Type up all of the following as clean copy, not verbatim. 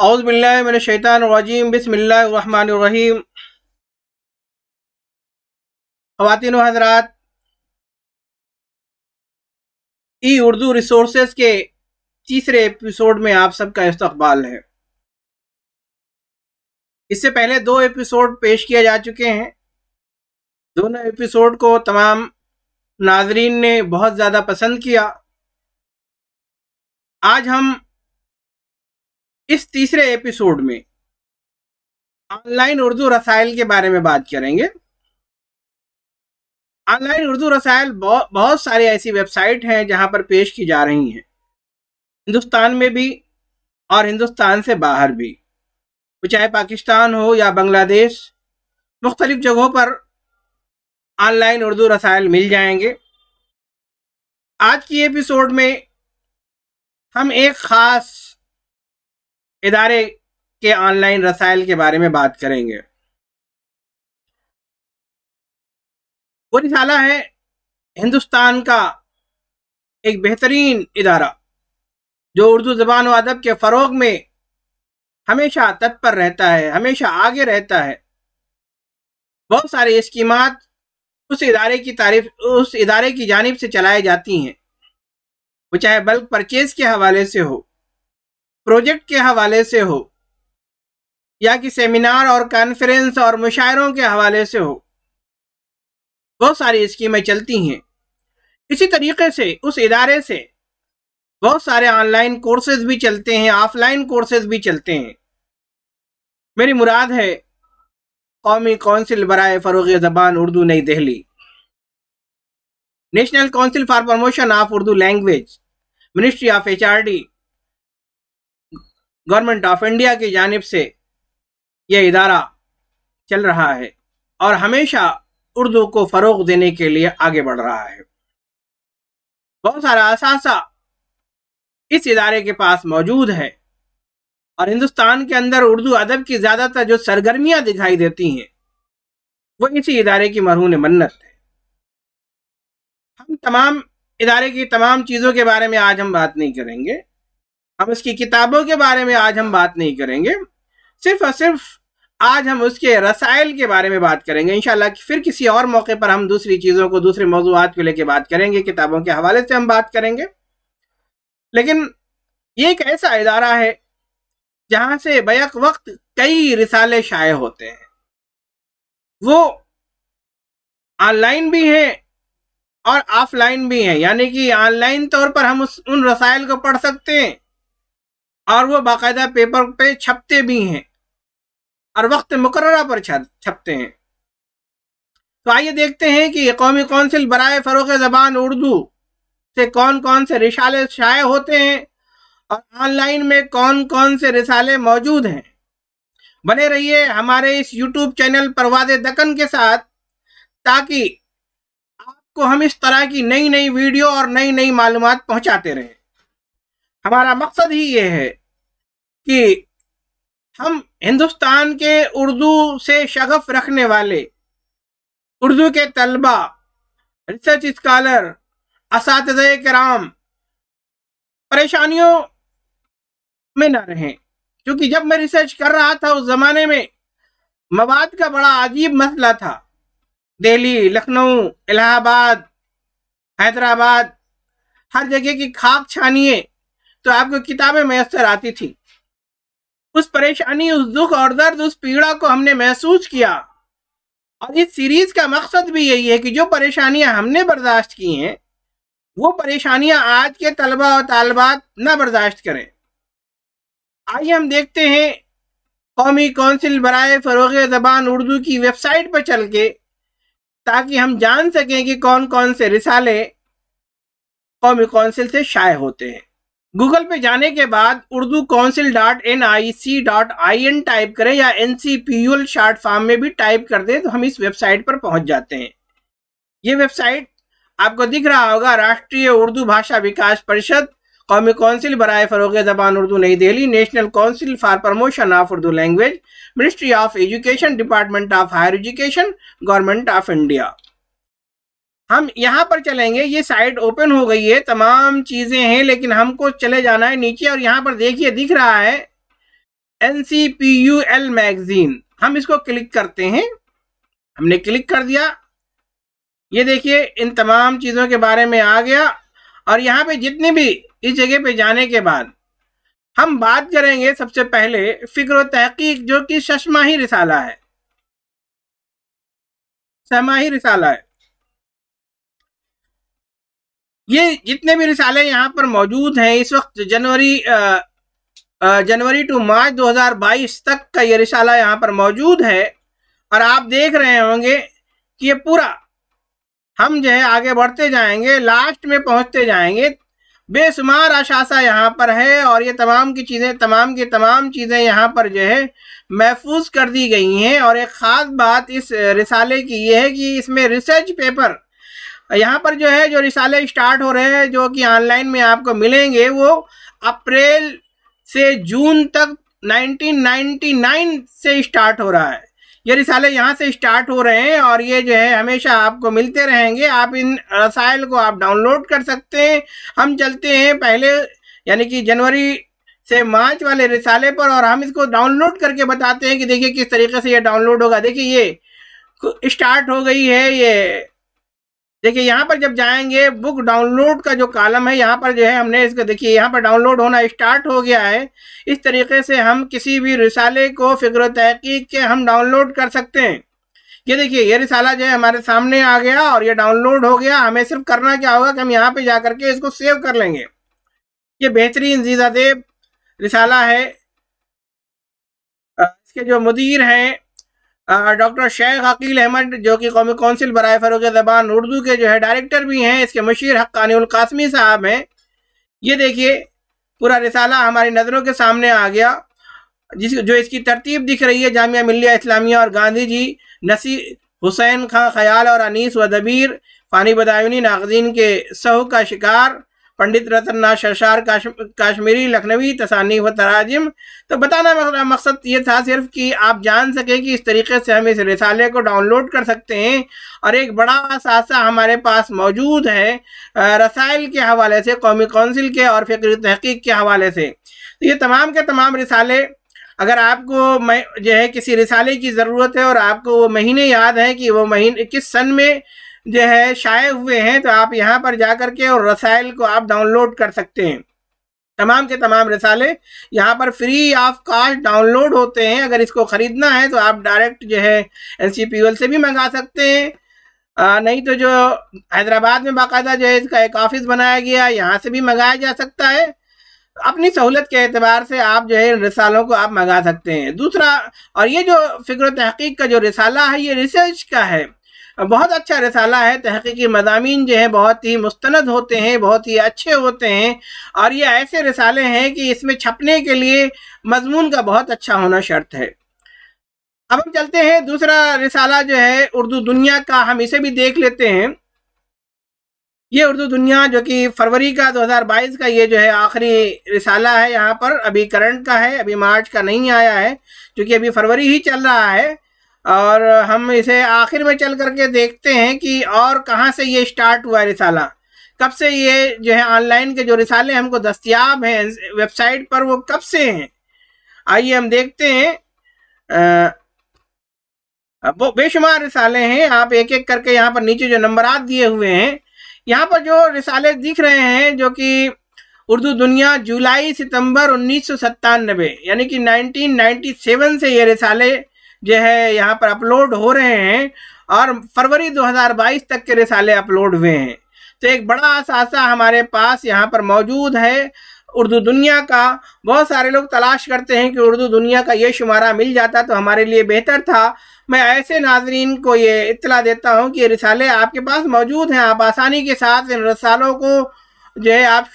औज़ु बिल्लाहि मिनश शैतानिर रजीम बिस्मिल्लाहिर रहमानिर रहीम। ख़वातीन व हज़रात, ई उर्दू रिसोर्सेज के तीसरे एपिसोड में आप सबका इस्तक़बाल है। इससे पहले 2 एपिसोड पेश किए जा चुके हैं। दोनों एपिसोड को तमाम नाज़रीन ने बहुत ज़्यादा पसंद किया। आज हम इस तीसरे एपिसोड में ऑनलाइन उर्दू रसाइल के बारे में बात करेंगे। ऑनलाइन उर्दू रसाइल बहुत सारी ऐसी वेबसाइट हैं जहां पर पेश की जा रही हैं, हिंदुस्तान में भी और हिंदुस्तान से बाहर भी, चाहे पाकिस्तान हो या बांग्लादेश, मुख्तलिफ जगहों पर ऑनलाइन उर्दू रसाइल मिल जाएंगे। आज की एपिसोड में हम एक ख़ास इदारे के ऑनलाइन रसाइल के बारे में बात करेंगे। वो रिसाला है हिंदुस्तान का एक बेहतरीन इदारा जो उर्दू ज़बान व अदब के फ़रोग़ में हमेशा तत्पर रहता है, हमेशा आगे रहता है। बहुत सारे स्कीमात उस इदारे की जानिब से चलाई जाती हैं, वो चाहे बल्क परचेज़ के हवाले से हो, प्रोजेक्ट के हवाले से हो, या कि सेमिनार और कॉन्फ्रेंस और मुशायरों के हवाले से हो। बहुत सारी स्कीमें चलती हैं। इसी तरीके से उस इदारे से बहुत सारे ऑनलाइन कोर्सेज भी चलते हैं, ऑफलाइन कोर्सेज भी चलते हैं। मेरी मुराद है कौमी कौंसिल बराए फ़रोग़ ज़बान Urdu New Delhi, national council for promotion of Urdu language, ministry of HRD, government of India की जानिब से यह इदारा चल रहा है और हमेशा उर्दू को फ़रोग़ देने के लिए आगे बढ़ रहा है। बहुत सारा असासा इस इदारे के पास मौजूद है और हिंदुस्तान के अंदर उर्दू अदब की ज़्यादातर जो सरगर्मियाँ दिखाई देती हैं वो इसी इदारे की मरहून मन्नत है। हम तमाम इदारे की तमाम चीज़ों के बारे में आज हम बात नहीं करेंगे, हम इसकी किताबों के बारे में आज हम बात नहीं करेंगे, सिर्फ और सिर्फ आज हम उसके रसाइल के बारे में बात करेंगे। इंशाल्लाह फिर किसी और मौके पर हम दूसरी चीज़ों को, दूसरे मौज़ूआत को लेकर बात करेंगे, किताबों के हवाले से हम बात करेंगे। लेकिन ये एक ऐसा इदारा है जहाँ से बैक वक्त कई रिसाले शाये होते हैं। वो ऑनलाइन भी हैं और ऑफलाइन भी हैं, यानी कि ऑनलाइन तौर पर हम उन रसाइल को पढ़ सकते हैं और वो बाकायदा पेपर पे छपते भी हैं और वक्त मुकर्ररा पर छपते हैं। तो आइए देखते हैं कि कौमी कौंसिल बराए फ़रोग़ ज़बान उर्दू से कौन कौन से रिसाले शाये होते हैं और ऑनलाइन में कौन कौन से रिसाले मौजूद हैं। बने रहिए हमारे इस YouTube चैनल परवाज़े दक्कन के साथ, ताकि आपको हम इस तरह की नई नई वीडियो और नई नई मालूमात पहुंचाते रहें। हमारा मकसद ही ये है कि हम हिंदुस्तान के उर्दू से शगफ रखने वाले, उर्दू के तलबा, रिसर्च स्कॉलर, असातिज़े किराम परेशानियों में न रहें। क्योंकि जब मैं रिसर्च कर रहा था उस ज़माने में मवाद का बड़ा अजीब मसला था। दिल्ली, लखनऊ, इलाहाबाद, हैदराबाद, हर जगह की खाक छानिए तो आपको किताबें मैसर आती थी। उस परेशानी, उस दुख और दर्द, उस पीड़ा को हमने महसूस किया और इस सीरीज का मकसद भी यही है कि जो परेशानियां हमने बर्दाश्त की हैं वो परेशानियां आज के तलबा और तालिबात न बर्दाश्त करें। आइए हम देखते हैं कौमी कौंसिल बराए फ़रोग़ ज़बान उर्दू की वेबसाइट पर चल के, ताकि हम जान सकें कि कौन कौन से रिसाले कौमी कौंसिल से शाये होते हैं। गूगल पे जाने के बाद urducouncil.nic.in टाइप करें या NCPUL शॉर्ट फॉर्म में भी टाइप कर दें तो हम इस वेबसाइट पर पहुंच जाते हैं। ये वेबसाइट आपको दिख रहा होगा, राष्ट्रीय उर्दू भाषा विकास परिषद, कौमी कौंसिल बराए फ़रोग़ ज़बान Urdu New Delhi, national council for promotion of Urdu language, ministry of education, department of higher education, government of India. हम यहाँ पर चलेंगे, ये साइट ओपन हो गई है, तमाम चीज़ें हैं, लेकिन हमको चले जाना है नीचे और यहाँ पर देखिए दिख रहा है NCPUL मैगजीन, हम इसको क्लिक करते हैं। हमने क्लिक कर दिया, ये देखिए इन तमाम चीज़ों के बारे में आ गया। और यहाँ पे जितने भी इस जगह पे जाने के बाद हम बात करेंगे सबसे पहले फिक्र व तहकीक, जो कि छमाही रिसाला है, छमाही रिसाला है। ये जितने भी रिसाले यहाँ पर मौजूद हैं इस वक्त जनवरी टू मार्च 2022 तक का ये रिसाला यहाँ पर मौजूद है। और आप देख रहे होंगे कि ये पूरा हम जो है आगे बढ़ते जाएंगे, लास्ट में पहुंचते जाएंगे। बेशुमार अशासा यहाँ पर है और ये तमाम की तमाम चीज़ें यहाँ पर जो है महफूज कर दी गई हैं। और एक ख़ास बात इस रिसाले की ये है कि इसमें रिसर्च पेपर यहाँ पर जो है, जो रिसाले स्टार्ट हो रहे हैं जो कि ऑनलाइन में आपको मिलेंगे, वो अप्रैल से जून तक 1999 से स्टार्ट हो रहा है। ये रिसाले यहाँ से स्टार्ट हो रहे हैं और ये जो है हमेशा आपको मिलते रहेंगे। आप इन रसाइल को आप डाउनलोड कर सकते हैं। हम चलते हैं पहले यानी कि जनवरी से मार्च वाले रिसाले पर और हम इसको डाउनलोड करके बताते हैं कि देखिए किस तरीके से ये डाउनलोड होगा। देखिए ये स्टार्ट हो गई है। ये देखिए यहाँ पर जब जाएंगे बुक डाउनलोड का जो कॉलम है, यहाँ पर जो है हमने इसको देखिए यहाँ पर डाउनलोड होना स्टार्ट हो गया है। इस तरीके से हम किसी भी रिसाले को फिक्र तहकीक के हम डाउनलोड कर सकते हैं। ये देखिए ये रिसाला जो है हमारे सामने आ गया और ये डाउनलोड हो गया। हमें सिर्फ करना क्या होगा कि हम यहाँ पे जा करके इसको सेव कर लेंगे। ये बेहतरीन जीज़ादेब रिसाला है। इसके जो मुदीर हैं डॉक्टर शेख अकील अहमद, जो कि कौमी कौंसिल बराए फ़रोग़ ज़बान उर्दू के जो है डायरेक्टर भी हैं। इसके मुशीर हक़ानी कासमी साहब हैं। ये देखिए पूरा रिसाला हमारी नज़रों के सामने आ गया, जो इसकी तरतीब दिख रही है। जामिया मिल्लिया इस्लामिया और गांधी जी, नसीर हुसैन खां ख़याल और अनीस व दबीर, फ़ानी बदायूनी, नाक़दीन के सहू का शिकार, पंडित रतन नाथ शशार काश्मीरी, लखनवी, तसानी व तराजिम। तो बताना मकसद ये था सिर्फ कि आप जान सकें कि इस तरीके से हम इस रिसाले को डाउनलोड कर सकते हैं। और एक बड़ा असासा हमारे पास मौजूद है रसाइल के हवाले से, कौमी कौंसिल के और फ़िक्र तहकीक के हवाले से। तो ये तमाम के तमाम रिसाले, अगर आपको जो है किसी रिसाले की ज़रूरत है और आपको वो महीने याद हैं कि वो महीने किस सन में जो है शाये हुए हैं, तो आप यहाँ पर जा कर के और रसाइल को आप डाउनलोड कर सकते हैं। तमाम के तमाम रिसाले यहाँ पर फ्री ऑफ कास्ट डाउनलोड होते हैं। अगर इसको ख़रीदना है तो आप डायरेक्ट जो है NCPUL से भी मंगा सकते हैं, नहीं तो जो हैदराबाद में बाकायदा जो है इसका एक ऑफिस बनाया गया, यहाँ से भी मंगाया जा सकता है। अपनी सहूलत के एतबार से आप जो है रिसालों को आप मंगा सकते हैं। दूसरा, और ये जो फ़िक्र तहकीक का जो रिसाला है ये रिसर्च का है, बहुत अच्छा रिसाला है। तहकीकी मज़ामीन जो है बहुत ही मुस्तनद होते हैं, बहुत ही अच्छे होते हैं। और ये ऐसे रिसाले हैं कि इसमें छपने के लिए मजमून का बहुत अच्छा होना शर्त है। अब हम चलते हैं दूसरा रिसाला जो है उर्दू दुनिया का, हम इसे भी देख लेते हैं। ये उर्दू दुनिया जो कि फरवरी का 2022 का ये जो है आखिरी रिसाला है। यहाँ पर अभी करंट का है, अभी मार्च का नहीं आया है क्योंकि अभी फरवरी ही चल रहा है। और हम इसे आखिर में चल करके देखते हैं कि और कहाँ से ये स्टार्ट हुआ रिसाला, कब से ये जो है ऑनलाइन के जो रिसाले हमको दस्तयाब हैं वेबसाइट पर, वो कब से हैं। आइए हम देखते हैं। वो बेशुमार रिसाले हैं। आप एक एक करके यहाँ पर नीचे जो नंबरात दिए हुए हैं, यहाँ पर जो रिसाले दिख रहे हैं जो कि उर्दू दुनिया जुलाई सितंबर 1997 यानी कि 1997 से ये रिसाले जो है यहाँ पर अपलोड हो रहे हैं और फरवरी 2022 तक के रिसाले अपलोड हुए हैं। तो एक बड़ा असासा हमारे पास यहाँ पर मौजूद है उर्दू दुनिया का। बहुत सारे लोग तलाश करते हैं कि उर्दू दुनिया का ये शुमारा मिल जाता तो हमारे लिए बेहतर था। मैं ऐसे नाजरीन को ये इत्तला देता हूँ कि ये रिसाले आपके पास मौजूद हैं, आप आसानी के साथ इन रिसालों को जो है आप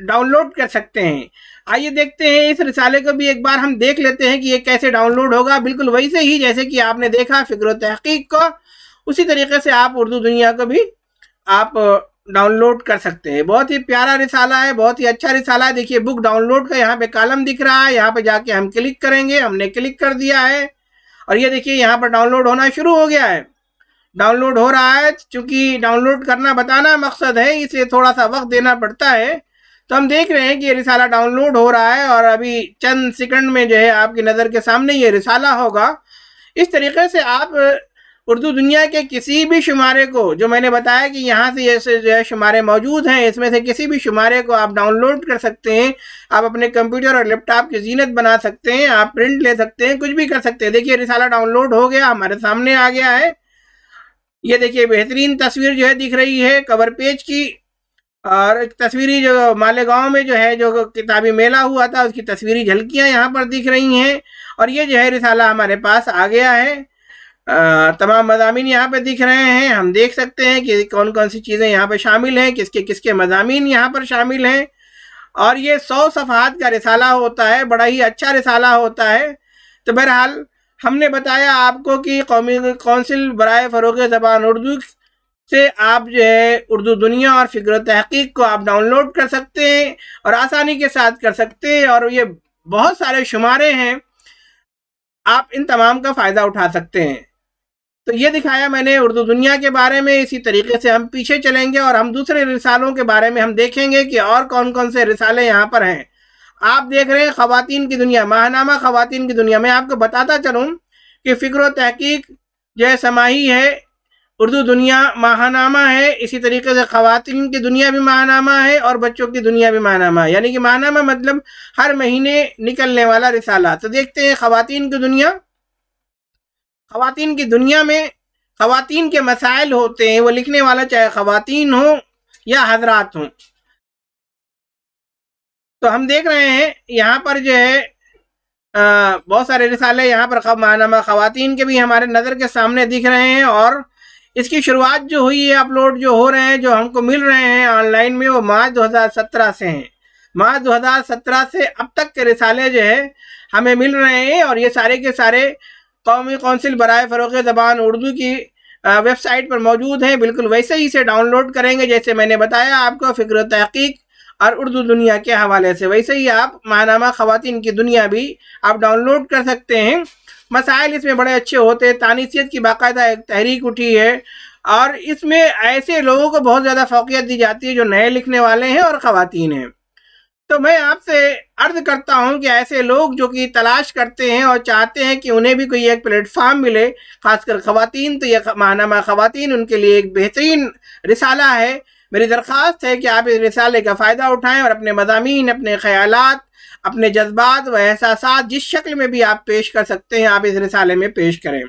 डाउनलोड कर सकते हैं। आइए देखते हैं इस रिसाले को भी एक बार हम देख लेते हैं कि ये कैसे डाउनलोड होगा। बिल्कुल वैसे ही जैसे कि आपने देखा फ़िक्र तहकीक को, उसी तरीके से आप उर्दू दुनिया को भी आप डाउनलोड कर सकते हैं। बहुत ही प्यारा रिसाला है, बहुत ही अच्छा रिसाला है। देखिए बुक डाउनलोड का यहाँ पे कॉलम दिख रहा है, यहाँ पे जाके हम क्लिक करेंगे। हमने क्लिक कर दिया है और ये देखिए यहाँ पर डाउनलोड होना शुरू हो गया है। डाउनलोड हो रहा है। चूँकि डाउनलोड करना बताना मकसद है, इसलिए थोड़ा सा वक्त देना पड़ता है। तो हम देख रहे हैं कि ये रिसाला डाउनलोड हो रहा है और अभी चंद सेकंड में जो है आपकी नज़र के सामने ये रिसाला होगा। इस तरीके से आप उर्दू दुनिया के किसी भी शुमारे को, जो मैंने बताया कि यहाँ से ऐसे जो है शुमारे मौजूद हैं, इसमें से किसी भी शुमारे को आप डाउनलोड कर सकते हैं। आप अपने कंप्यूटर और लैपटॉप की जीनत बना सकते हैं, आप प्रिंट ले सकते हैं, कुछ भी कर सकते हैं। देखिए रिसाला डाउनलोड हो गया, हमारे सामने आ गया है। ये देखिए बेहतरीन तस्वीर जो है दिख रही है कवर पेज की, और तस्वीरी जो मालेगांव में जो है जो किताबी मेला हुआ था उसकी तस्वीरी झलकियाँ यहाँ पर दिख रही हैं। और ये जो है रिसाला हमारे पास आ गया है। तमाम मज़ामीन यहाँ पे दिख रहे हैं। हम देख सकते हैं कि कौन कौन सी चीज़ें यहाँ पे शामिल हैं, किसके किसके मज़ामीन यहाँ पर शामिल हैं। और ये 100 सफ़हात का रिसाला होता है, बड़ा ही अच्छा रिसाला होता है। तो बहरहाल हमने बताया आपको कि कौमी कौंसिल बराए फ़रोग़ ज़बान उर्दू से आप जो है उर्दू दुनिया और फ़िक्र तहक़ीक़ को आप डाउनलोड कर सकते हैं और आसानी के साथ कर सकते हैं। और ये बहुत सारे शुमारे हैं, आप इन तमाम का फ़ायदा उठा सकते हैं। तो ये दिखाया मैंने उर्दू दुनिया के बारे में। इसी तरीके से हम पीछे चलेंगे और हम दूसरे रिसालों के बारे में हम देखेंगे कि और कौन कौन से रिसाले यहाँ पर हैं। आप देख रहे हैं ख़वातीन की दुनिया, माहनामा ख़वातीन की दुनिया। मैं आपको बताता चलूँ कि फ़िक्र तहक़ीक़ जो है समाही है, उर्दू दुनिया माहनामा है, इसी तरीके से ख़वातीन की दुनिया भी माहनामा है और बच्चों की दुनिया भी माहनामा है। यानी कि माहनामा मतलब हर महीने निकलने वाला रिसाला। तो देखते हैं ख़वातीन की दुनिया। ख़वातीन की दुनिया में ख़वातीन के मसाइल होते हैं, वो लिखने वाला चाहे ख़वातीन हो या हजरात हों। तो हम देख रहे हैं यहाँ पर जो है बहुत सारे रिसाले यहाँ पर माहनामा ख़वातीन के भी हमारे नज़र के सामने दिख रहे हैं। और इसकी शुरुआत जो हुई है, अपलोड जो हो रहे हैं, जो हमको मिल रहे हैं ऑनलाइन में, वो मार्च 2017 से हैं। मार्च 2017 से अब तक के रिसाले जो है हमें मिल रहे हैं और ये सारे के सारे कौमी कौंसिल बराए फ़रोग़ ज़बान उर्दू की वेबसाइट पर मौजूद हैं। बिल्कुल वैसे ही इसे डाउनलोड करेंगे जैसे मैंने बताया आपको फ़िक्र तहक़ीक़ और उर्दू दुनिया के हवाले से, वैसे ही आप माहनामा ख़वातीन की दुनिया भी आप डाउनलोड कर सकते हैं। मसाइल इसमें बड़े अच्छे होते हैं। तानीसियत की बाकायदा एक तहरीक उठी है और इसमें ऐसे लोगों को बहुत ज़्यादा फ़ौक़ियत दी जाती है जो नए लिखने वाले हैं और ख़वातीन हैं। तो मैं आपसे अर्ज़ करता हूं कि ऐसे लोग जो कि तलाश करते हैं और चाहते हैं कि उन्हें भी कोई एक प्लेटफार्म मिले, ख़ासकर ख़वातीन, तो यह माहनामा ख़वातीन उनके लिए एक बेहतरीन रिसाला है। मेरी दरख्वास्त है कि आप इस रिसाले का फ़ायदा उठाएं और अपने मज़ामीन, अपने ख़यालात, अपने जज्बात व एहसासात जिस शक्ल में भी आप पेश कर सकते हैं, आप इस रिसाले में पेश करें।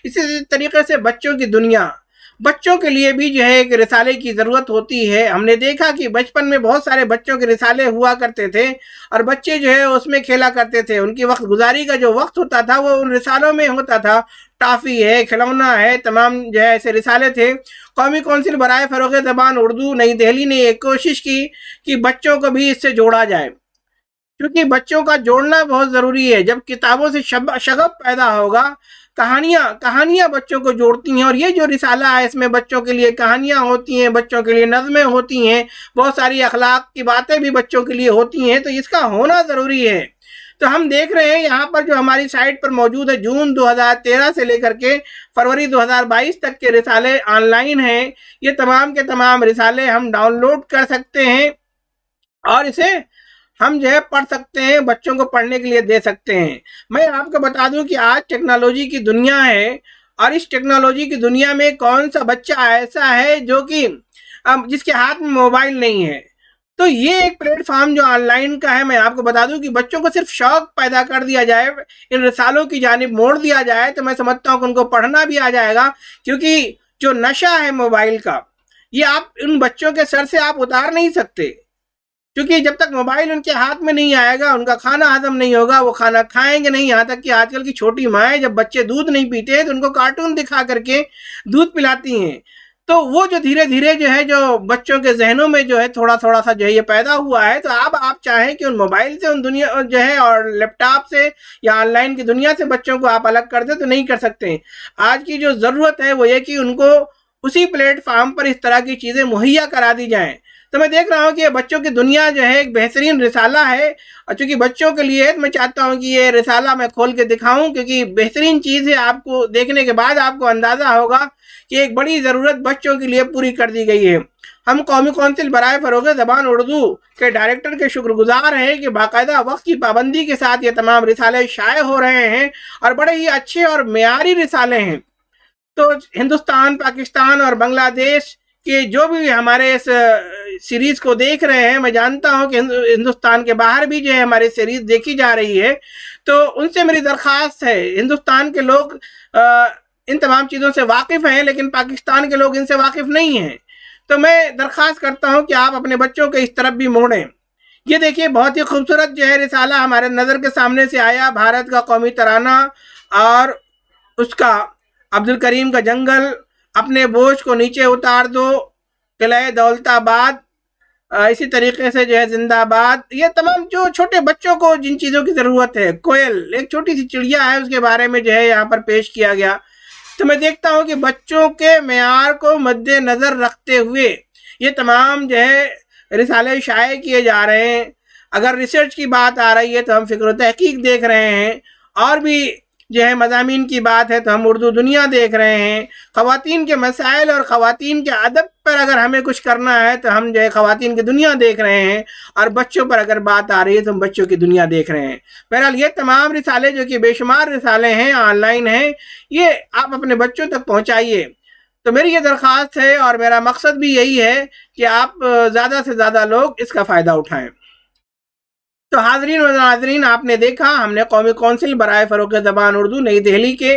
इसी तरीके से बच्चों की दुनिया, बच्चों के लिए भी जो है एक रिसाले की ज़रूरत होती है। हमने देखा कि बचपन में बहुत सारे बच्चों के रिसाले हुआ करते थे और बच्चे जो है उसमें खेला करते थे। उनकी वक्त गुजारी का जो वक्त होता था वो उन रिसालों में होता था। टॉफ़ी है, खिलौना है, तमाम जो है ऐसे रिसाले थे। कौमी कौंसिल बराए फ़रोग़ ज़बान उर्दू नई दिल्ली ने एक कोशिश की कि बच्चों को भी इससे जोड़ा जाए, क्योंकि बच्चों का जोड़ना बहुत ज़रूरी है। जब किताबों से शगफ पैदा होगा, कहानियाँ बच्चों को जोड़ती हैं। और ये जो रिसाला है इसमें बच्चों के लिए कहानियाँ होती हैं, बच्चों के लिए नज़में होती हैं, बहुत सारी अखलाक की बातें भी बच्चों के लिए होती हैं। तो इसका होना ज़रूरी है। तो हम देख रहे हैं यहाँ पर जो हमारी साइट पर मौजूद है, जून 2013 से लेकर के फरवरी 2022 तक के रिसाले ऑनलाइन हैं। ये तमाम के तमाम रिसाले हम डाउनलोड कर सकते हैं और इसे हम जो है पढ़ सकते हैं, बच्चों को पढ़ने के लिए दे सकते हैं। मैं आपको बता दूं कि आज टेक्नोलॉजी की दुनिया है और इस टेक्नोलॉजी की दुनिया में कौन सा बच्चा ऐसा है जो कि जिसके हाथ में मोबाइल नहीं है। तो ये एक प्लेटफॉर्म जो ऑनलाइन का है, मैं आपको बता दूं कि बच्चों को सिर्फ शौक पैदा कर दिया जाए, इन रिसालों की जानिब मोड़ दिया जाए, तो मैं समझता हूँ कि उनको पढ़ना भी आ जाएगा। क्योंकि जो नशा है मोबाइल का, ये आप उन बच्चों के सर से आप उतार नहीं सकते, क्योंकि जब तक मोबाइल उनके हाथ में नहीं आएगा उनका खाना हजम नहीं होगा, वो खाना खाएंगे नहीं। यहाँ तक कि आजकल की छोटी माएँ जब बच्चे दूध नहीं पीते हैं तो उनको कार्टून दिखा करके दूध पिलाती हैं। तो वो जो धीरे धीरे जो है जो बच्चों के जहनों में जो है थोड़ा थोड़ा सा जो है ये पैदा हुआ है। तो अब आप चाहें कि उन मोबाइल से, उन दुनिया जो है और लैपटॉप से या ऑनलाइन की दुनिया से बच्चों को आप अलग कर दें तो नहीं कर सकते। आज की जो ज़रूरत है वो ये कि उनको उसी प्लेटफॉर्म पर इस तरह की चीज़ें मुहैया करा दी जाएँ। तो मैं देख रहा हूँ कि ये बच्चों की दुनिया जो है एक बेहतरीन रिसाला है, और चूंकि बच्चों के लिए है तो मैं चाहता हूँ कि ये रिसाला मैं खोल के दिखाऊं, क्योंकि बेहतरीन चीज़ है। आपको देखने के बाद आपको अंदाज़ा होगा कि एक बड़ी ज़रूरत बच्चों के लिए पूरी कर दी गई है। हम कौमी कौंसिल बराए फ़रोग़ ज़बान उर्दू के डायरेक्टर के शुक्रगुजार हैं कि बाकायदा वक्त की पाबंदी के साथ ये तमाम रिसाले शाये हो रहे हैं, और बड़े ही अच्छे और मेयारी रिसाले हैं। तो हिंदुस्तान, पाकिस्तान और बांग्लादेश के जो भी हमारे इस सीरीज़ को देख रहे हैं, मैं जानता हूं कि हिंदुस्तान के बाहर भी जो है हमारी सीरीज़ देखी जा रही है, तो उनसे मेरी दरख्वास्त है, हिंदुस्तान के लोग इन तमाम चीज़ों से वाकिफ़ हैं, लेकिन पाकिस्तान के लोग इनसे वाकिफ़ नहीं हैं। तो मैं दरख्वास्त करता हूं कि आप अपने बच्चों को इस तरफ भी मोड़ें। ये देखिए, बहुत ही खूबसूरत जो है रिसाला हमारे नज़र के सामने से आया। भारत का कौमी तराना और उसका अब्दुल करीम का जंगल, अपने बोझ को नीचे उतार दो, किले दौलताबाद, इसी तरीके से जो है जिंदाबाद, ये तमाम जो छोटे बच्चों को जिन चीज़ों की ज़रूरत है, कोयल एक छोटी सी चिड़िया है, उसके बारे में जो है यहाँ पर पेश किया गया। तो मैं देखता हूँ कि बच्चों के मेयार को मद्देनज़र रखते हुए ये तमाम जो है रिसाले शाये किए जा रहे हैं। अगर रिसर्च की बात आ रही है तो हम फ़िक्र तहकीक देख रहे हैं, और भी जो है मज़ामीन की बात है तो हम उर्दू दुनिया देख रहे हैं। ख़वातीन के मसाइल और ख़वातीन के अदब पर अगर हमें कुछ करना है तो हम जो है ख़वातीन की दुनिया देख रहे हैं, और बच्चों पर अगर बात आ रही है तो हम बच्चों की दुनिया देख रहे हैं। बहरहाल ये तमाम रिसाले जो कि बेशुमार रिसाले हैं, ऑनलाइन हैं, ये आप अपने बच्चों तक पहुँचाइए। तो मेरी ये दरख्वास्त है, और मेरा मकसद भी यही है कि आप ज़्यादा से ज़्यादा लोग इसका फ़ायदा उठाएँ। तो हाज़रीन व नाज़रीन, आपने देखा हमने कौमी कौंसिल बराए फ़रोग़ ज़बान उर्दू नई दिल्ली के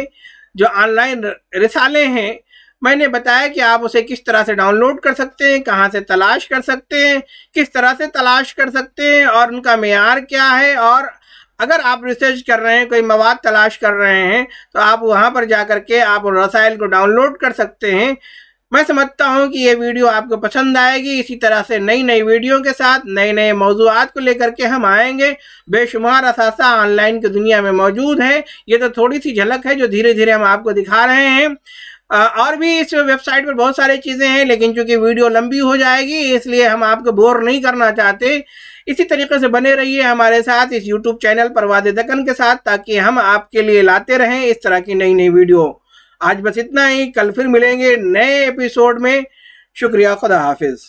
जो ऑनलाइन रिसाले हैं, मैंने बताया कि आप उसे किस तरह से डाउनलोड कर सकते हैं, कहाँ से तलाश कर सकते हैं, किस तरह से तलाश कर सकते हैं, और उनका मेयार क्या है। और अगर आप रिसर्च कर रहे हैं, कोई मवाद तलाश कर रहे हैं, तो आप वहाँ पर जा कर के आप उन रसाइल को डाउनलोड कर सकते हैं। मैं समझता हूँ कि ये वीडियो आपको पसंद आएगी। इसी तरह से नई नई वीडियो के साथ नए नए मौज़ूआत को लेकर के हम आएंगे। बेशुमार असासा ऑनलाइन की दुनिया में मौजूद है। ये तो थोड़ी सी झलक है जो धीरे धीरे हम आपको दिखा रहे हैं। और भी इस वेबसाइट पर बहुत सारी चीज़ें हैं, लेकिन चूंकि वीडियो लंबी हो जाएगी इसलिए हम आपको बोर नहीं करना चाहते। इसी तरीके से बने रहिए हमारे साथ इस यूट्यूब चैनल परवाज़ दक्कन के साथ, ताकि हम आपके लिए लाते रहें इस तरह की नई नई वीडियो। आज बस इतना ही, कल फिर मिलेंगे नए एपिसोड में। शुक्रिया, खुदा हाफिज़।